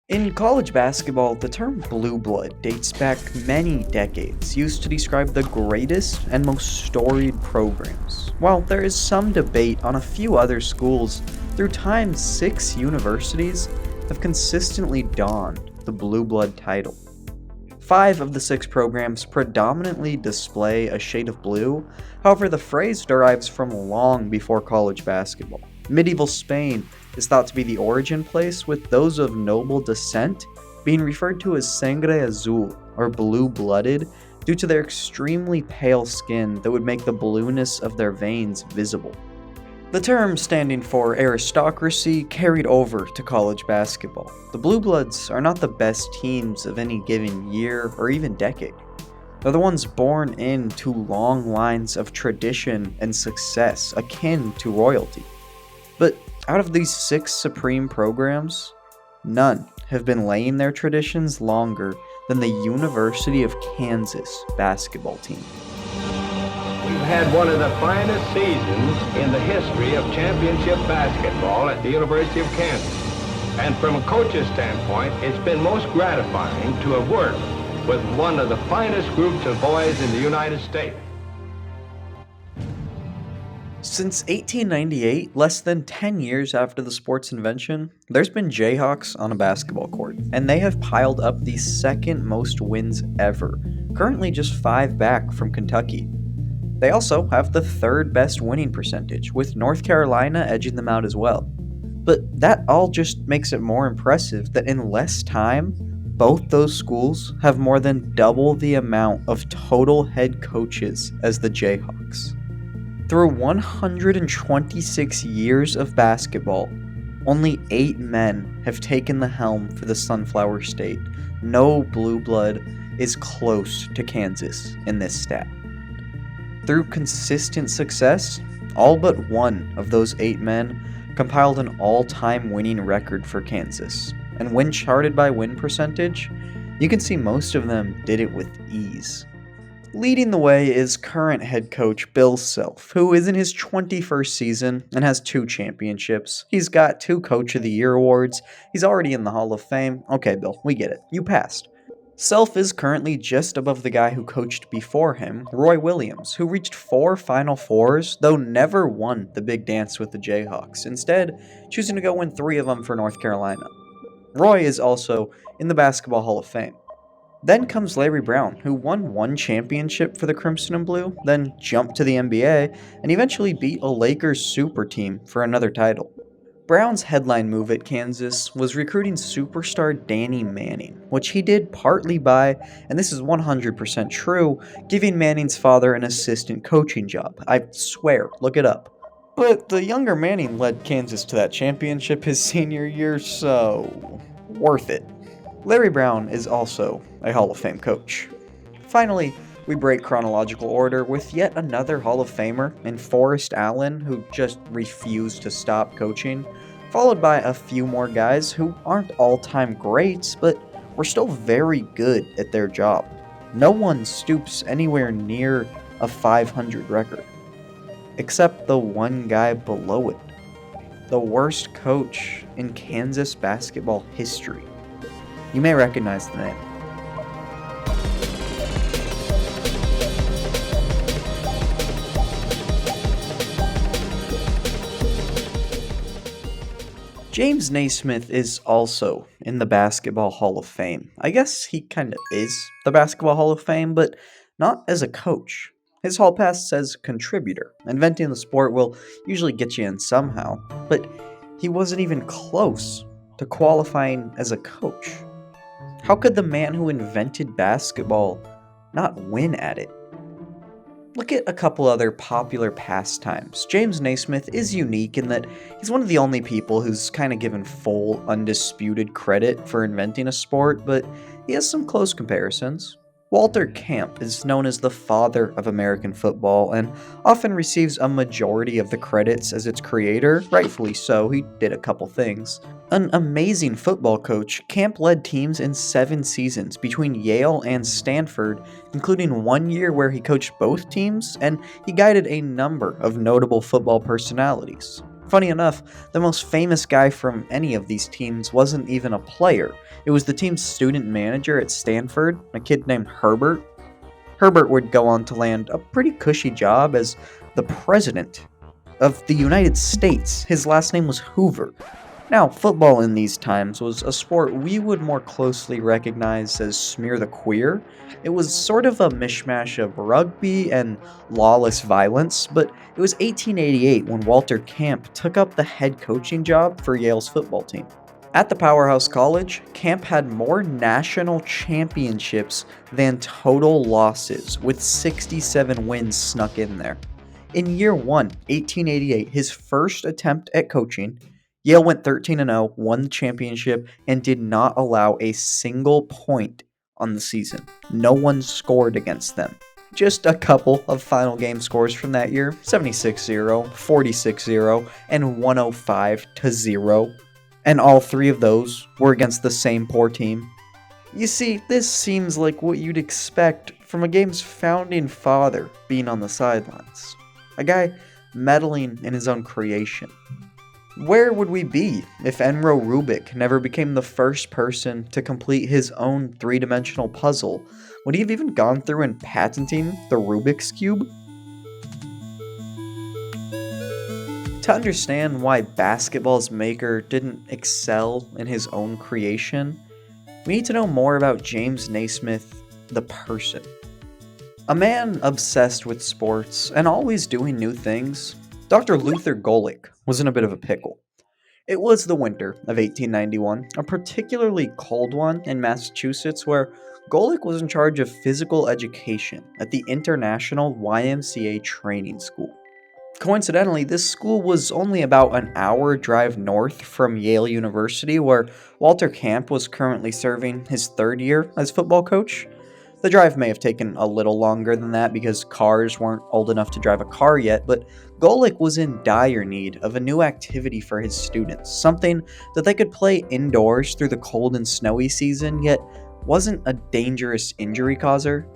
In college basketball, the term blue blood dates back many decades, used to describe the greatest and most storied programs. While there is some debate on a few other schools, through time 6 universities have consistently donned the blue blood title. 5 of the 6 programs predominantly display a shade of blue, however the phrase derives from long before college basketball. Medieval Spain is thought to be the origin place, with those of noble descent being referred to as sangre azul, or blue-blooded, due to their extremely pale skin that would make the blueness of their veins visible. The term, standing for aristocracy, carried over to college basketball. The Blue Bloods are not the best teams of any given year or even decade. They're the ones born into long lines of tradition and success akin to royalty. But out of these 6 supreme programs, none have been laying their traditions longer than the University of Kansas basketball team. We've had one of the finest seasons in the history of championship basketball at the University of Kansas. And from a coach's standpoint, it's been most gratifying to have worked with one of the finest groups of boys in the United States. Since 1898, less than 10 years after the sport's invention, there's been Jayhawks on a basketball court, and they have piled up the second most wins ever, currently just 5 back from Kentucky. They also have the 3rd best winning percentage, with North Carolina edging them out as well. But that all just makes it more impressive that in less time, both those schools have more than double the amount of total head coaches as the Jayhawks. Through 126 years of basketball, only 8 men have taken the helm for the Sunflower State. No blue blood is close to Kansas in this stat. Through consistent success, all but one of those 8 men compiled an all-time winning record for Kansas. And when charted by win percentage, you can see most of them did it with ease. Leading the way is current head coach Bill Self, who is in his 21st season and has 2 championships. He's got 2 Coach of the Year awards. He's already in the Hall of Fame. Okay, Bill, we get it. You passed. Self is currently just above the guy who coached before him, Roy Williams, who reached 4 Final Fours, though never won the big dance with the Jayhawks, instead choosing to go win 3 of them for North Carolina. Roy is also in the Basketball Hall of Fame. Then comes Larry Brown, who won 1 championship for the Crimson and Blue, then jumped to the NBA, and eventually beat a Lakers super team for another title. Brown's headline move at Kansas was recruiting superstar Danny Manning, which he did partly by, and this is 100% true, giving Manning's father an assistant coaching job. I swear, look it up. But the younger Manning led Kansas to that championship his senior year, so worth it. Larry Brown is also a Hall of Fame coach. Finally, we break chronological order with yet another Hall of Famer in Forrest Allen, who just refused to stop coaching, followed by a few more guys who aren't all-time greats, but were still very good at their job. No one stoops anywhere near a 500 record, except the one guy below it, the worst coach in Kansas basketball history. You may recognize the name. James Naismith is also in the Basketball Hall of Fame. I guess he kind of is the Basketball Hall of Fame, but not as a coach. His hall pass says contributor. Inventing the sport will usually get you in somehow, but he wasn't even close to qualifying as a coach. How could the man who invented basketball not win at it? Look at a couple other popular pastimes. James Naismith is unique in that he's one of the only people who's kind of given full, undisputed credit for inventing a sport, but he has some close comparisons. Walter Camp is known as the father of American football and often receives a majority of the credits as its creator, rightfully so, he did a couple things. An amazing football coach, Camp led teams in 7 seasons between Yale and Stanford, including 1 year where he coached both teams, and he guided a number of notable football personalities. Funny enough, the most famous guy from any of these teams wasn't even a player. It was the team's student manager at Stanford, a kid named Herbert. Herbert would go on to land a pretty cushy job as the president of the United States. His last name was Hoover. Now, football in these times was a sport we would more closely recognize as smear the queer. It was sort of a mishmash of rugby and lawless violence, but it was 1888 when Walter Camp took up the head coaching job for Yale's football team. At the powerhouse college, Camp had more national championships than total losses, with 67 wins snuck in there. In year 1, 1888, his first attempt at coaching, Yale went 13-0, won the championship, and did not allow a single point on the season. No one scored against them. Just a couple of final game scores from that year, 76-0, 46-0, and 105-0. And all three of those were against the same poor team. You see, this seems like what you'd expect from a game's founding father being on the sidelines. A guy meddling in his own creation. Where would we be if Enro Rubik never became the first person to complete his own three-dimensional puzzle? Would he have even gone through and patenting the Rubik's Cube? To understand why basketball's maker didn't excel in his own creation, we need to know more about James Naismith, the person. A man obsessed with sports and always doing new things, Dr. Luther Golich was in a bit of a pickle. It was the winter of 1891, a particularly cold one in Massachusetts, where Golich was in charge of physical education at the International YMCA Training School. Coincidentally, this school was only about an hour drive north from Yale University, where Walter Camp was currently serving his third year as football coach. The drive may have taken a little longer than that because cars weren't old enough to drive a car yet, but Golich was in dire need of a new activity for his students, something that they could play indoors through the cold and snowy season, yet wasn't a dangerous injury causer.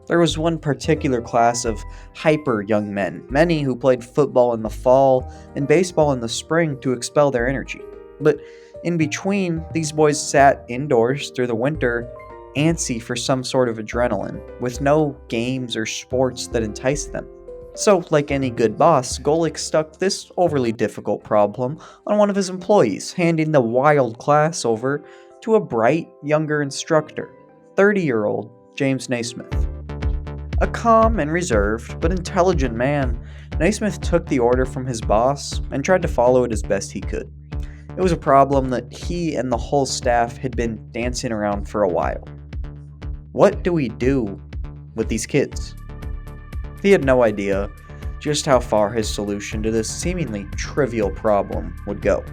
There was one particular class of hyper young men, many who played football in the fall and baseball in the spring to expel their energy. But in between, these boys sat indoors through the winter, antsy for some sort of adrenaline, with no games or sports that enticed them. So, like any good boss, Golich stuck this overly difficult problem on one of his employees, handing the wild class over to a bright, younger instructor, 30-year-old James Naismith. A calm and reserved, but intelligent man, Naismith took the order from his boss and tried to follow it as best he could. It was a problem that he and the whole staff had been dancing around for a while. What do we do with these kids? He had no idea just how far his solution to this seemingly trivial problem would go.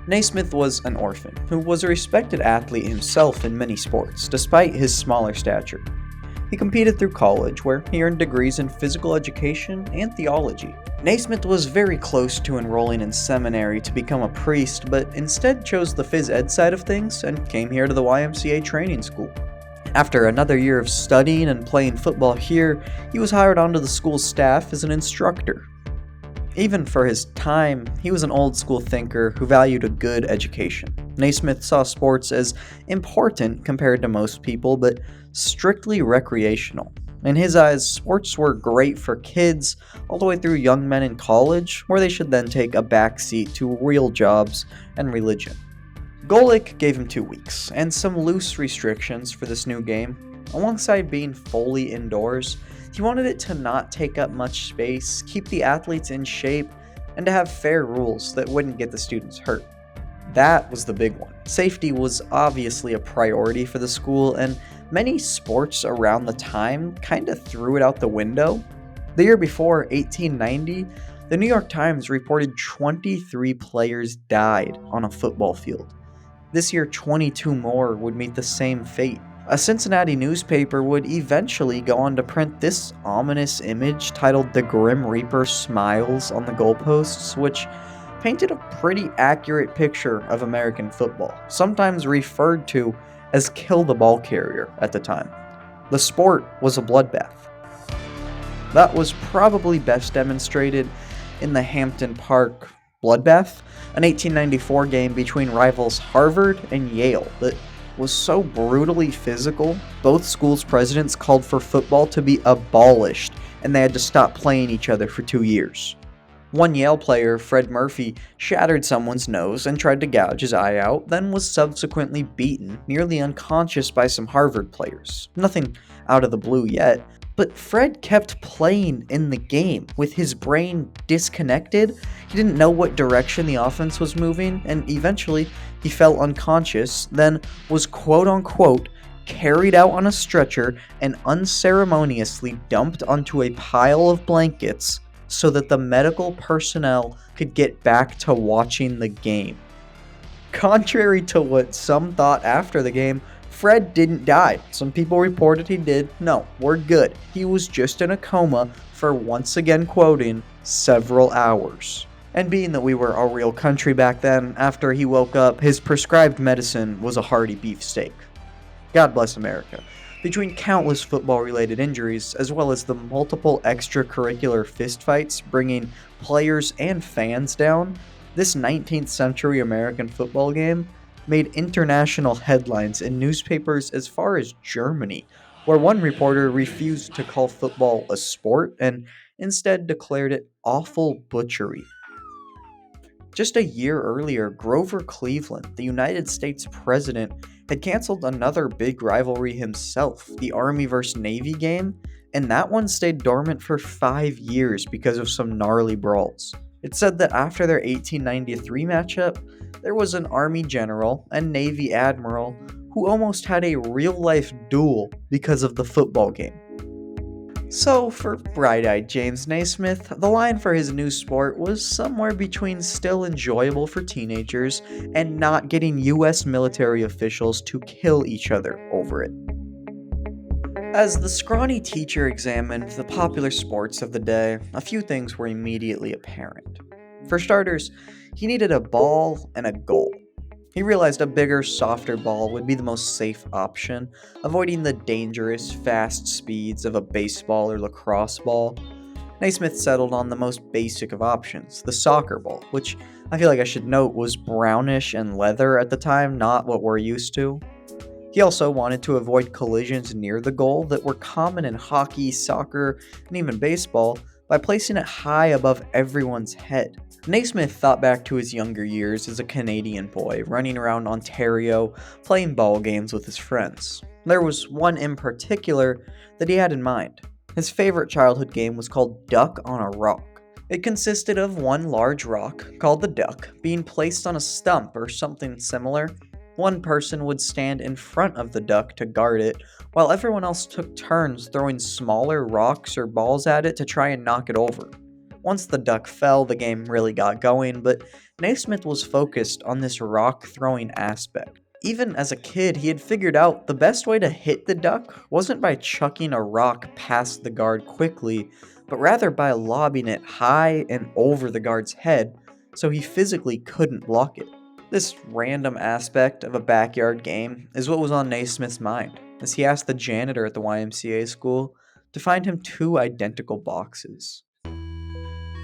Naismith was an orphan who was a respected athlete himself in many sports, despite his smaller stature. He competed through college, where he earned degrees in physical education and theology. Naismith was very close to enrolling in seminary to become a priest, but instead chose the phys ed side of things and came here to the YMCA training school. After another year of studying and playing football here, he was hired onto the school's staff as an instructor. Even for his time, he was an old-school thinker who valued a good education. Naismith saw sports as important compared to most people, but strictly recreational. In his eyes, sports were great for kids all the way through young men in college, where they should then take a backseat to real jobs and religion. Golich gave him 2 weeks, and some loose restrictions for this new game. Alongside being fully indoors, he wanted it to not take up much space, keep the athletes in shape, and to have fair rules that wouldn't get the students hurt. That was the big one. Safety was obviously a priority for the school, and many sports around the time kinda threw it out the window. The year before, 1890, the New York Times reported 23 players died on a football field. This year, 22 more would meet the same fate. A Cincinnati newspaper would eventually go on to print this ominous image titled "The Grim Reaper Smiles" on the goalposts, which painted a pretty accurate picture of American football, sometimes referred to as "kill the ball carrier" at the time. The sport was a bloodbath. That was probably best demonstrated in the Hampton Park bloodbath, an 1894 game between rivals Harvard and Yale that was so brutally physical, both schools' presidents called for football to be abolished, and they had to stop playing each other for 2 years. One Yale player, Fred Murphy, shattered someone's nose and tried to gouge his eye out, then was subsequently beaten, nearly unconscious by some Harvard players. Nothing out of the blue yet, but Fred kept playing in the game, with his brain disconnected. He didn't know what direction the offense was moving, and eventually he fell unconscious, then was quote-unquote carried out on a stretcher and unceremoniously dumped onto a pile of blankets so that the medical personnel could get back to watching the game. Contrary to what some thought after the game, Fred didn't die. Some people reported he did. No, we're good. He was just in a coma for, once again quoting, several hours. And being that we were a real country back then, after he woke up, his prescribed medicine was a hearty beefsteak. God bless America. Between countless football-related injuries, as well as the multiple extracurricular fistfights bringing players and fans down, this 19th century American football game made international headlines in newspapers as far as Germany, where one reporter refused to call football a sport and instead declared it awful butchery. Just a year earlier, Grover Cleveland, the United States president, had canceled another big rivalry himself, the Army vs. Navy game, and that one stayed dormant for 5 years because of some gnarly brawls. It said that after their 1893 matchup, there was an Army general and Navy admiral who almost had a real-life duel because of the football game. So, for bright-eyed James Naismith, the line for his new sport was somewhere between still enjoyable for teenagers and not getting US military officials to kill each other over it. As the scrawny teacher examined the popular sports of the day, a few things were immediately apparent. For starters, he needed a ball and a goal. He realized a bigger, softer ball would be the most safe option, avoiding the dangerous, fast speeds of a baseball or lacrosse ball. Naismith settled on the most basic of options, the soccer ball, which I feel like I should note was brownish and leather at the time, not what we're used to. He also wanted to avoid collisions near the goal that were common in hockey, soccer, and even baseball by placing it high above everyone's head. Naismith thought back to his younger years as a Canadian boy running around Ontario playing ball games with his friends. There was one in particular that he had in mind. His favorite childhood game was called Duck on a Rock. It consisted of one large rock, called the duck, being placed on a stump or something similar. One person would stand in front of the duck to guard it, while everyone else took turns throwing smaller rocks or balls at it to try and knock it over. Once the duck fell, the game really got going, but Naismith was focused on this rock-throwing aspect. Even as a kid, he had figured out the best way to hit the duck wasn't by chucking a rock past the guard quickly, but rather by lobbing it high and over the guard's head, so he physically couldn't block it. This random aspect of a backyard game is what was on Naismith's mind, as he asked the janitor at the YMCA school to find him 2 identical boxes.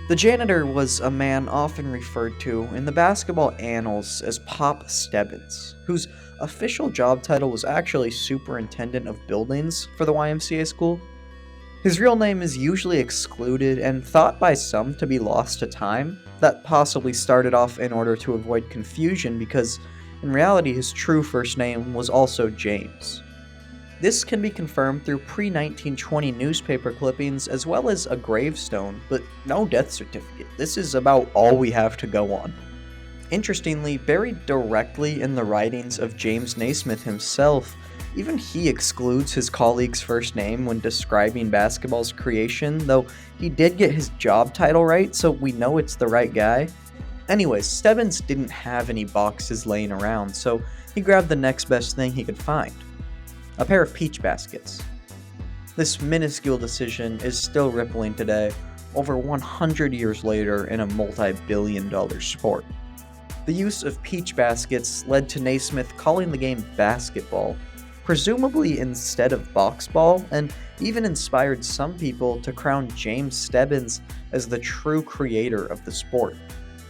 The janitor was a man often referred to in the basketball annals as Pop Stebbins, whose official job title was actually Superintendent of Buildings for the YMCA school. His real name is usually excluded and thought by some to be lost to time. That possibly started off in order to avoid confusion because, in reality, his true first name was also James. This can be confirmed through pre-1920 newspaper clippings as well as a gravestone, but no death certificate. This is about all we have to go on. Interestingly, buried directly in the writings of James Naismith himself, even he excludes his colleague's first name when describing basketball's creation, though he did get his job title right, so we know it's the right guy. Anyways, Stebbins didn't have any boxes laying around, so he grabbed the next best thing he could find. A pair of peach baskets. This minuscule decision is still rippling today, over 100 years later in a multi-billion-dollar sport. The use of peach baskets led to Naismith calling the game basketball, presumably instead of box ball, and even inspired some people to crown James Stebbins as the true creator of the sport.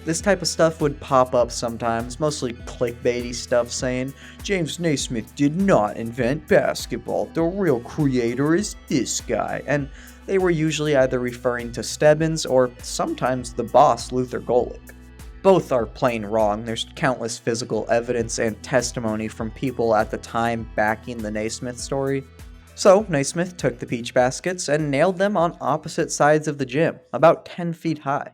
This type of stuff would pop up sometimes, mostly clickbaity stuff saying, James Naismith did not invent basketball, the real creator is this guy, and they were usually either referring to Stebbins or sometimes the boss Luther Golick. Both are plain wrong. There's countless physical evidence and testimony from people at the time backing the Naismith story. So, Naismith took the peach baskets and nailed them on opposite sides of the gym, about 10 feet high.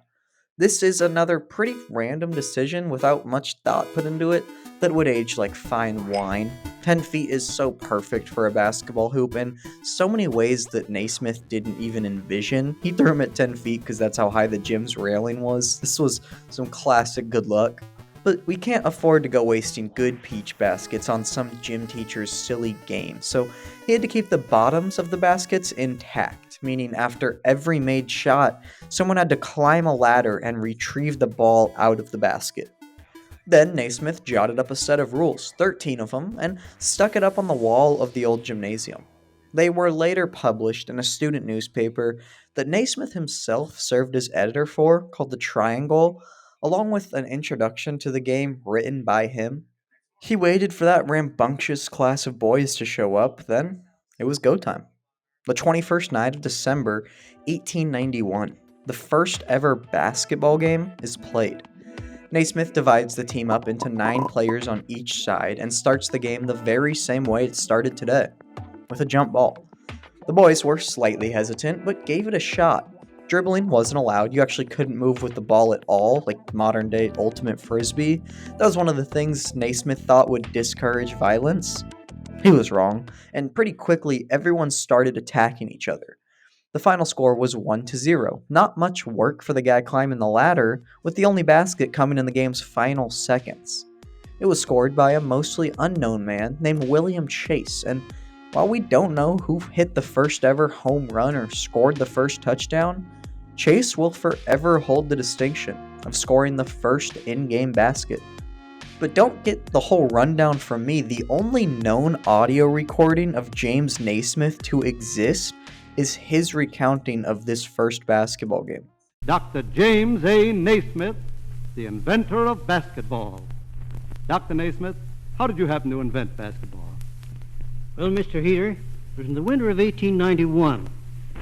This is another pretty random decision without much thought put into it that would age like fine wine. 10 feet is so perfect for a basketball hoop in so many ways that Naismith didn't even envision. He threw him at 10 feet because that's how high the gym's railing was. This was some classic good luck. But we can't afford to go wasting good peach baskets on some gym teacher's silly game, so he had to keep the bottoms of the baskets intact, meaning after every made shot, someone had to climb a ladder and retrieve the ball out of the basket. Then Naismith jotted up a set of rules, 13 of them, and stuck it up on the wall of the old gymnasium. They were later published in a student newspaper that Naismith himself served as editor for, called The Triangle, along with an introduction to the game written by him. He waited for that rambunctious class of boys to show up, then it was go time. The 21st night of December, 1891, the first ever basketball game is played. Naismith divides the team up into 9 players on each side and starts the game the very same way it started today, with a jump ball. The boys were slightly hesitant, but gave it a shot. Dribbling wasn't allowed. You actually couldn't move with the ball at all, like modern day ultimate frisbee. That was one of the things Naismith thought would discourage violence. He was wrong, and pretty quickly everyone started attacking each other. The final score was 1-0. Not much work for the guy climbing the ladder, with the only basket coming in the game's final seconds. It was scored by a mostly unknown man named William Chase, and while we don't know who hit the first ever home run or scored the first touchdown, Chase will forever hold the distinction of scoring the first in-game basket. But don't get the whole rundown from me. The only known audio recording of James Naismith to exist is his recounting of this first basketball game. Dr. James A. Naismith, the inventor of basketball. Dr. Naismith, how did you happen to invent basketball? Well, Mr. Heater, it was in the winter of 1891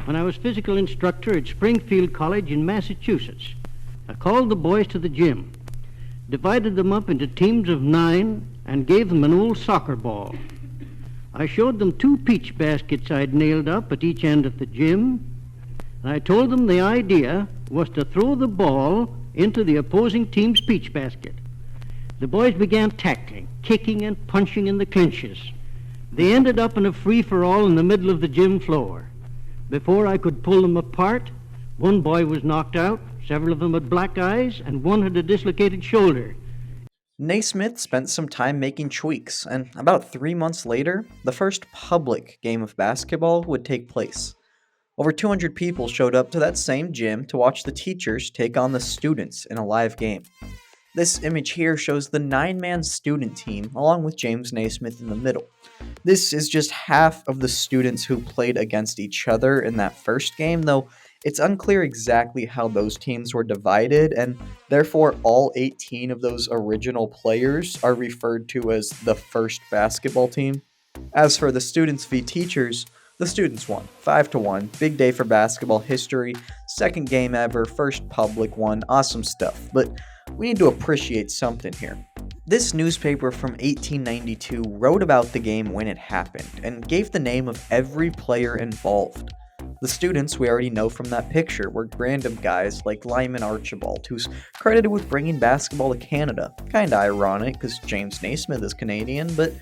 when I was physical instructor at Springfield College in Massachusetts. I called the boys to the gym, divided them up into teams of 9, and gave them an old soccer ball. I showed them 2 peach baskets I'd nailed up at each end of the gym, and I told them the idea was to throw the ball into the opposing team's peach basket. The boys began tackling, kicking, and punching in the clinches. They ended up in a free-for-all in the middle of the gym floor. Before I could pull them apart, one boy was knocked out, several of them had black eyes, and one had a dislocated shoulder. Naismith spent some time making tweaks, and about 3 months later, the first public game of basketball would take place. Over 200 people showed up to that same gym to watch the teachers take on the students in a live game. This image here shows the 9-man student team, along with James Naismith in the middle. This is just half of the students who played against each other in that first game, though it's unclear exactly how those teams were divided, and therefore all 18 of those original players are referred to as the first basketball team. As for the students v teachers, the students won, 5-1, big day for basketball history, second game ever, first public one, awesome stuff, but we need to appreciate something here. This newspaper from 1892 wrote about the game when it happened, and gave the name of every player involved. The students we already know from that picture were random guys like Lyman Archibald, who's credited with bringing basketball to Canada. Kinda ironic, because James Naismith is Canadian, but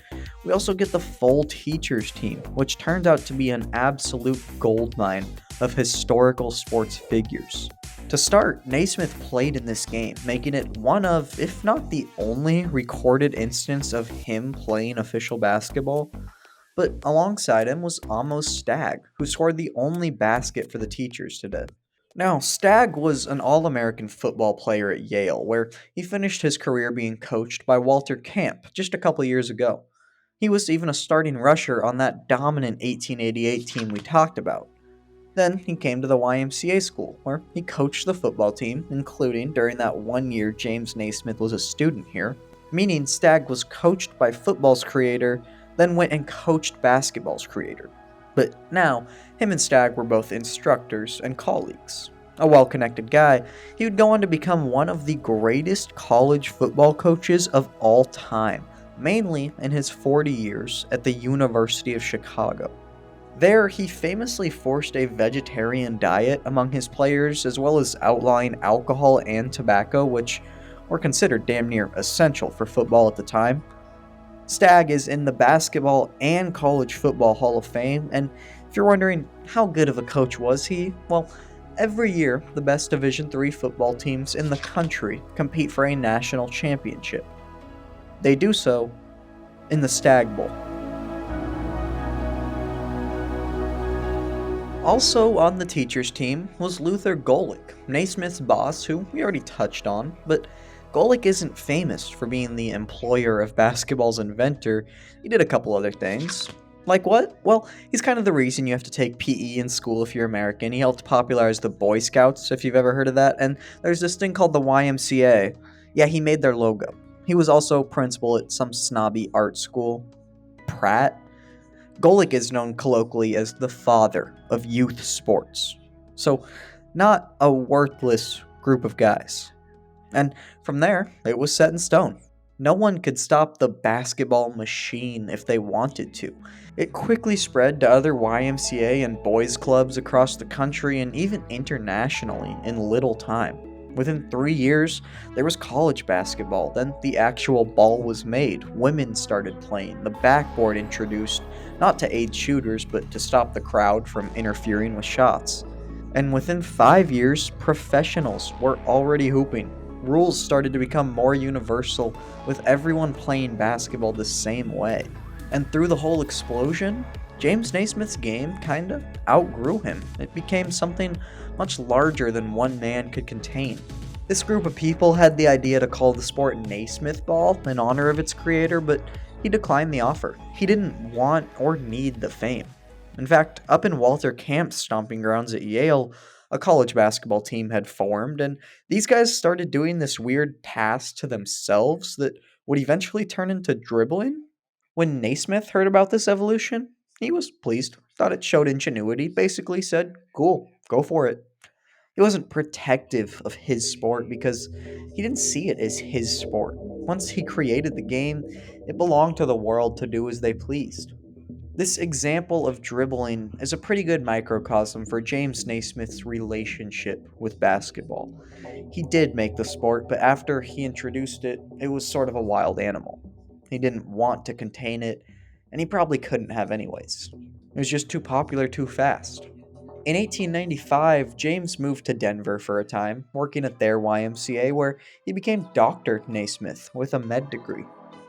we also get the full teachers team, which turned out to be an absolute goldmine of historical sports figures. To start, Naismith played in this game, making it one of, if not the only, recorded instance of him playing official basketball. But alongside him was Amos Stagg, who scored the only basket for the teachers today. Now, Stagg was an All-American football player at Yale, where he finished his career being coached by Walter Camp just a couple years ago. He was even a starting rusher on that dominant 1888 team we talked about. Then he came to the YMCA school, where he coached the football team, including during that 1 year James Naismith was a student here, meaning Stagg was coached by football's creator, then went and coached basketball's creator. But now, him and Stagg were both instructors and colleagues. A well-connected guy, he would go on to become one of the greatest college football coaches of all time, mainly in his 40 years at the University of Chicago. There, he famously forced a vegetarian diet among his players, as well as outlawing alcohol and tobacco, which were considered damn near essential for football at the time. Stagg is in the Basketball and College Football Hall of Fame, and if you're wondering how good of a coach was he, well, every year the best Division III football teams in the country compete for a national championship. They do so in the Stagg Bowl. Also on the teachers team was Luther Golick, Naismith's boss, who we already touched on, but Golick isn't famous for being the employer of basketball's inventor. He did a couple other things. Like what? Well, he's kind of the reason you have to take PE in school if you're American. He helped popularize the Boy Scouts, if you've ever heard of that, and there's this thing called the YMCA. Yeah, he made their logo. He was also principal at some snobby art school. Pratt? Golick is known colloquially as the father of youth sports. So, not a worthless group of guys. And from there, it was set in stone. No one could stop the basketball machine if they wanted to. It quickly spread to other YMCA and boys clubs across the country and even internationally in little time. Within 3 years, there was college basketball, then the actual ball was made, women started playing, the backboard introduced, not to aid shooters, but to stop the crowd from interfering with shots. And within 5 years, professionals were already hooping. Rules started to become more universal, with everyone playing basketball the same way. And through the whole explosion, James Naismith's game kinda outgrew him. It became something much larger than one man could contain. This group of people had the idea to call the sport Naismith ball in honor of its creator, but he declined the offer. He didn't want or need the fame. In fact, up in Walter Camp's stomping grounds at Yale, a college basketball team had formed, and these guys started doing this weird task to themselves that would eventually turn into dribbling. When Naismith heard about this evolution, he was pleased, thought it showed ingenuity, basically said, cool, go for it. He wasn't protective of his sport because he didn't see it as his sport. Once he created the game, it belonged to the world to do as they pleased. This example of dribbling is a pretty good microcosm for James Naismith's relationship with basketball. He did make the sport, but after he introduced it, it was sort of a wild animal. He didn't want to contain it, and he probably couldn't have anyways. It was just too popular too fast. In 1895, James moved to Denver for a time, working at their YMCA, where he became Dr. Naismith with a med degree.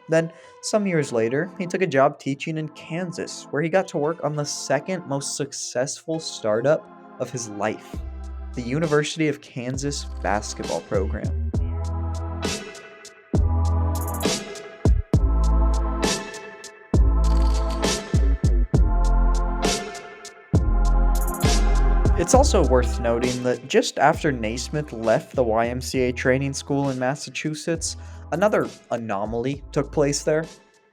Then, some years later, he took a job teaching in Kansas, where he got to work on the second most successful startup of his life, the University of Kansas basketball program. It's also worth noting that just after Naismith left the YMCA training school in Massachusetts, another anomaly took place there.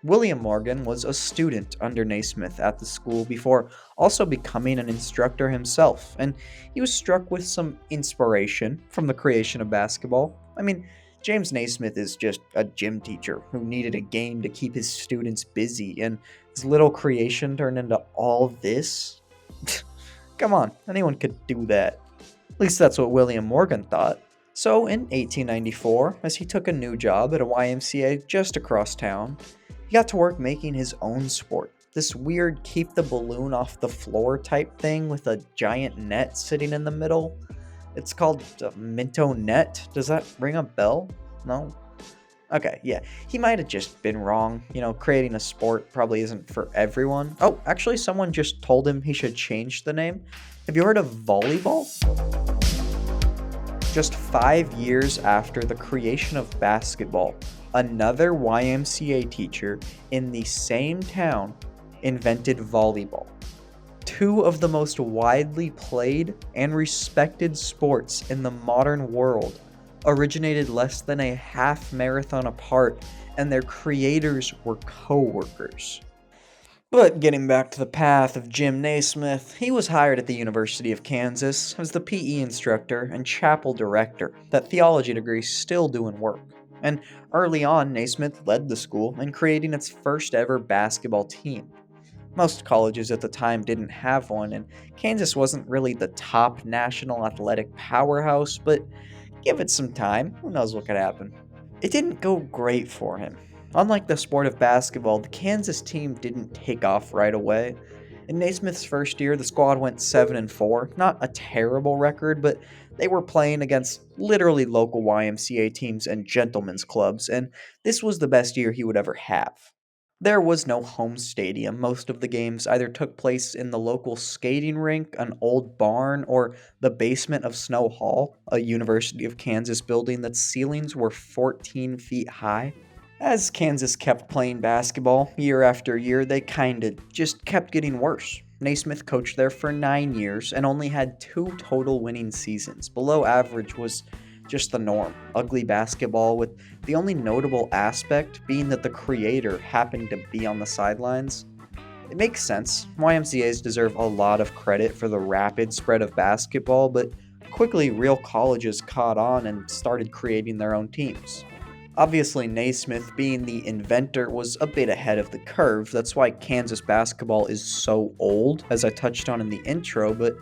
William Morgan was a student under Naismith at the school before also becoming an instructor himself, and he was struck with some inspiration from the creation of basketball. I mean, James Naismith is just a gym teacher who needed a game to keep his students busy, and his little creation turned into all this? Come on, anyone could do that. At least that's what William Morgan thought. So in 1894, as he took a new job at a YMCA just across town, he got to work making his own sport. This weird keep the balloon off the floor type thing with a giant net sitting in the middle. It's called a Minto net. Does that ring a bell? No? Okay, yeah. He might have just been wrong. Creating a sport probably isn't for everyone. Oh, actually, someone just told him he should change the name. Have you heard of volleyball? Just 5 years after the creation of basketball, another YMCA teacher in the same town invented volleyball. Two of the most widely played and respected sports in the modern world originated less than a half marathon apart, and their creators were co-workers. But getting back to the path of Jim Naismith, he was hired at the University of Kansas as the PE instructor and chapel director, that theology degree still doing work. And early on, Naismith led the school in creating its first ever basketball team. Most colleges at the time didn't have one, and Kansas wasn't really the top national athletic powerhouse, but give it some time, who knows what could happen. It didn't go great for him. Unlike the sport of basketball, the Kansas team didn't take off right away. In Naismith's first year, the squad went 7-4, not a terrible record, but they were playing against literally local YMCA teams and gentlemen's clubs, and this was the best year he would ever have. There was no home stadium. Most of the games either took place in the local skating rink, an old barn, or the basement of Snow Hall, a University of Kansas building that's ceilings were 14 feet high. As Kansas kept playing basketball year after year, they kinda just kept getting worse. Naismith coached there for 9 years and only had 2 total winning seasons. Below average was just the norm. Ugly basketball, with the only notable aspect being that the creator happened to be on the sidelines. It makes sense. YMCAs deserve a lot of credit for the rapid spread of basketball, but quickly real colleges caught on and started creating their own teams. Obviously, Naismith, being the inventor, was a bit ahead of the curve. That's why Kansas basketball is so old, as I touched on in the intro, but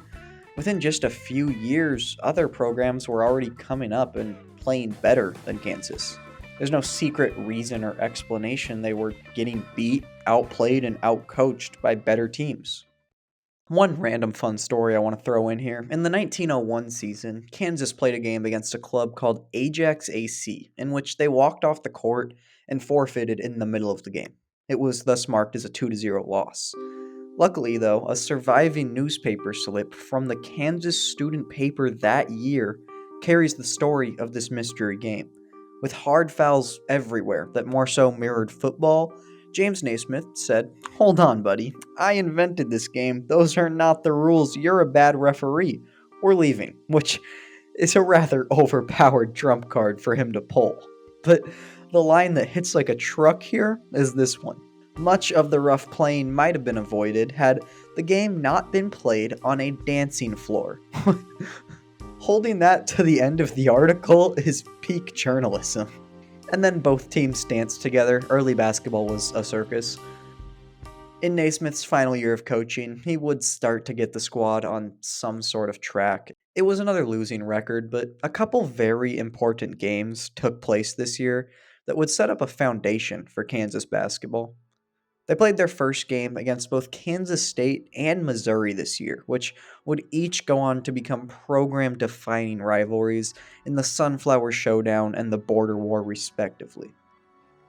within just a few years, other programs were already coming up and playing better than Kansas. There's no secret reason or explanation. They were getting beat, outplayed, and outcoached by better teams. One random fun story I want to throw in here. In the 1901 season, Kansas played a game against a club called Ajax AC, in which they walked off the court and forfeited in the middle of the game. It was thus marked as a 2-0 loss. Luckily, though, a surviving newspaper slip from the Kansas student paper that year carries the story of this mystery game. With hard fouls everywhere that more so mirrored football, James Naismith said, "Hold on, buddy. I invented this game. Those are not the rules. You're a bad referee. We're leaving," which is a rather overpowered trump card for him to pull. But the line that hits like a truck here is this one. Much of the rough playing might have been avoided had the game not been played on a dancing floor. Holding that to the end of the article is peak journalism. And then both teams danced together. Early basketball was a circus. In Naismith's final year of coaching, he would start to get the squad on some sort of track. It was another losing record, but a couple very important games took place this year that would set up a foundation for Kansas basketball. They played their first game against both Kansas State and Missouri this year, which would each go on to become program-defining rivalries in the Sunflower Showdown and the Border War, respectively.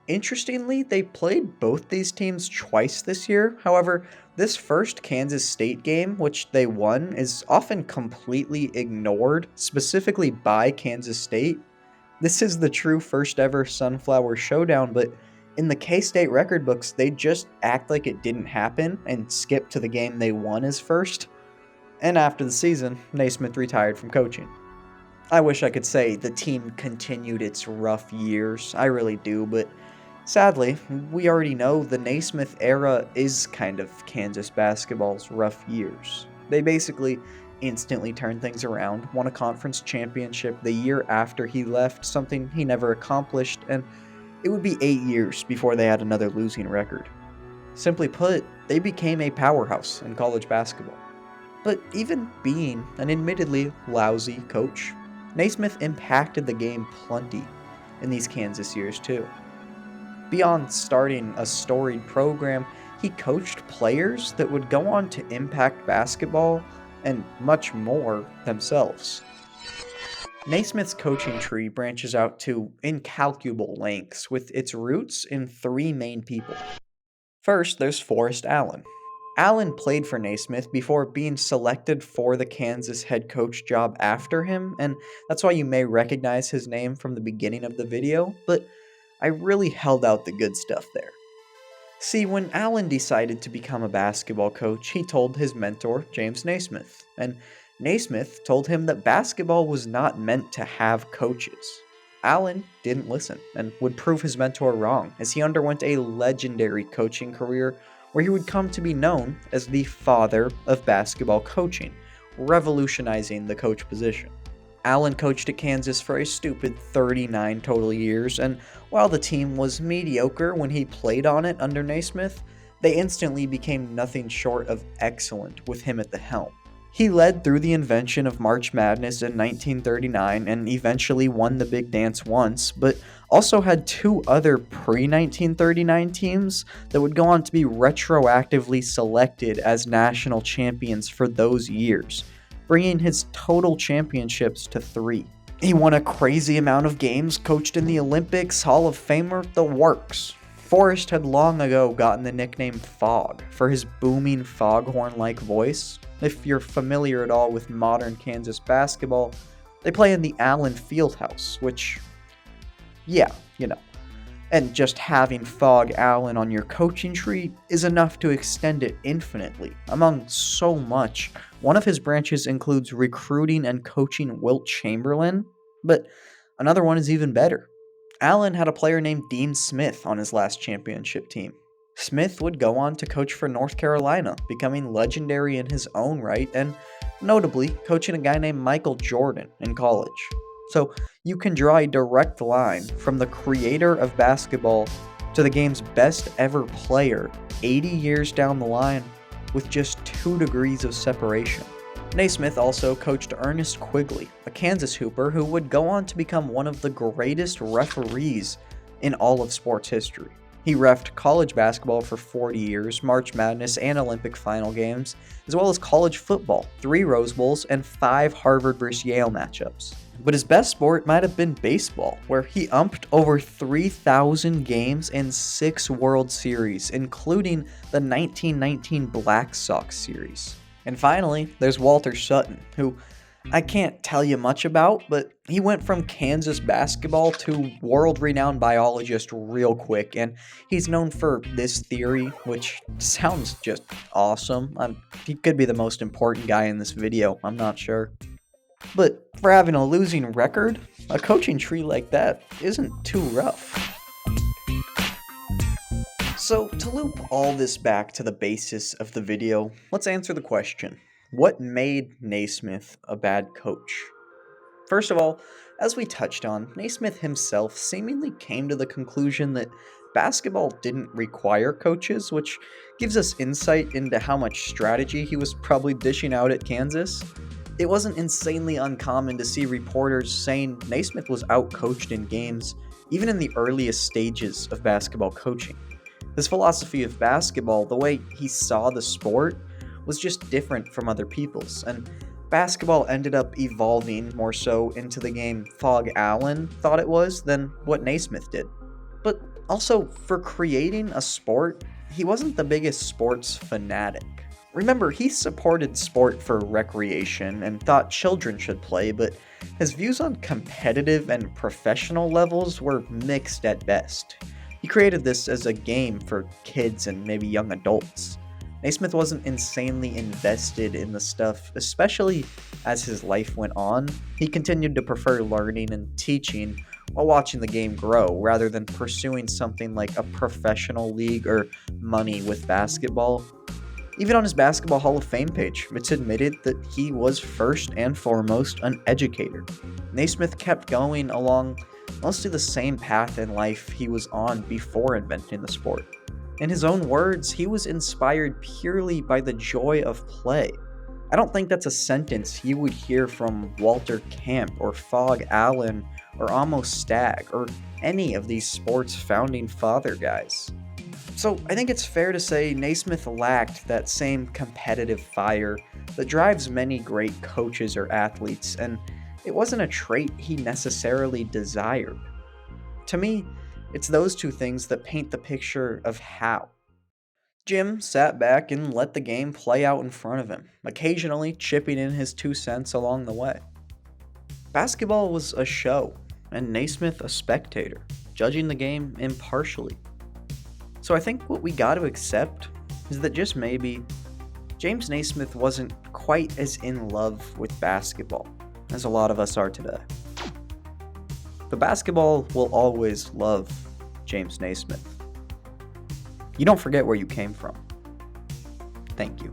Interestingly, they played both these teams twice this year. However, this first Kansas State game, which they won, is often completely ignored, specifically by Kansas State. This is the true first ever Sunflower Showdown, but in the K-State record books, they just act like it didn't happen and skip to the game they won as first. And after the season, Naismith retired from coaching. I wish I could say the team continued its rough years. I really do, but sadly, we already know the Naismith era is kind of Kansas basketball's rough years. They basically instantly turned things around, won a conference championship the year after he left, something he never accomplished, and it would be 8 years before they had another losing record. Simply put, they became a powerhouse in college basketball. But even being an admittedly lousy coach, Naismith impacted the game plenty in these Kansas years too. Beyond starting a storied program, he coached players that would go on to impact basketball and much more themselves. Naismith's coaching tree branches out to incalculable lengths, with its roots in 3 main people. First, there's Forrest Allen. Allen played for Naismith before being selected for the Kansas head coach job after him, and that's why you may recognize his name from the beginning of the video, but I really held out the good stuff there. See, when Allen decided to become a basketball coach, he told his mentor, James Naismith, and Naismith told him that basketball was not meant to have coaches. Allen didn't listen and would prove his mentor wrong, as he underwent a legendary coaching career where he would come to be known as the father of basketball coaching, revolutionizing the coach position. Allen coached at Kansas for a stupid 39 total years, and while the team was mediocre when he played on it under Naismith, they instantly became nothing short of excellent with him at the helm. He led through the invention of March Madness in 1939 and eventually won the Big Dance once, but also had two other pre-1939 teams that would go on to be retroactively selected as national champions for those years, bringing his total championships to 3. He won a crazy amount of games, coached in the Olympics, Hall of Famer, the works. Forrest had long ago gotten the nickname Fog for his booming foghorn-like voice. If you're familiar at all with modern Kansas basketball, they play in the Allen Fieldhouse, which, yeah, you know. And just having Fog Allen on your coaching tree is enough to extend it infinitely. Among so much, one of his branches includes recruiting and coaching Wilt Chamberlain, but another one is even better. Allen had a player named Dean Smith on his last championship team. Smith would go on to coach for North Carolina, becoming legendary in his own right, and notably coaching a guy named Michael Jordan in college. So you can draw a direct line from the creator of basketball to the game's best ever player 80 years down the line with just 2 degrees of separation. Naismith also coached Ernest Quigley, a Kansas hooper who would go on to become one of the greatest referees in all of sports history. He reffed college basketball for 40 years, March Madness and Olympic final games, as well as college football, 3 Rose Bowls, and 5 Harvard vs. Yale matchups. But his best sport might have been baseball, where he umped over 3,000 games and 6 World Series, including the 1919 Black Sox series. And finally, there's Walter Sutton, who I can't tell you much about, but he went from Kansas basketball to world-renowned biologist real quick, and he's known for this theory, which sounds just awesome. He could be the most important guy in this video, I'm not sure. But for having a losing record, a coaching tree like that isn't too rough. So to loop all this back to the basis of the video, let's answer the question: what made Naismith a bad coach? First of all, as we touched on, Naismith himself seemingly came to the conclusion that basketball didn't require coaches, which gives us insight into how much strategy he was probably dishing out at Kansas. It wasn't insanely uncommon to see reporters saying Naismith was outcoached in games, even in the earliest stages of basketball coaching. His philosophy of basketball, the way he saw the sport, was just different from other people's, and basketball ended up evolving more so into the game Fog Allen thought it was than what Naismith did. But also, for creating a sport, he wasn't the biggest sports fanatic. Remember, he supported sport for recreation and thought children should play, but his views on competitive and professional levels were mixed at best. He created this as a game for kids and maybe young adults. Naismith wasn't insanely invested in the stuff, especially as his life went on. He continued to prefer learning and teaching while watching the game grow, rather than pursuing something like a professional league or money with basketball. Even on his Basketball Hall of Fame page, it's admitted that he was first and foremost an educator. Naismith kept going along mostly the same path in life he was on before inventing the sport. In his own words, he was inspired purely by the joy of play. I don't think that's a sentence you would hear from Walter Camp or Fog Allen or Amos Stagg or any of these sports founding father guys. So I think it's fair to say Naismith lacked that same competitive fire that drives many great coaches or athletes, and it wasn't a trait he necessarily desired. To me, it's those two things that paint the picture of how. Jim sat back and let the game play out in front of him, occasionally chipping in his 2 cents along the way. Basketball was a show, and Naismith a spectator. judging the game impartially. So I think what we got to accept is that just maybe James Naismith wasn't quite as in love with basketball as a lot of us are today. But basketball will always love James Naismith. You don't forget where you came from. Thank you.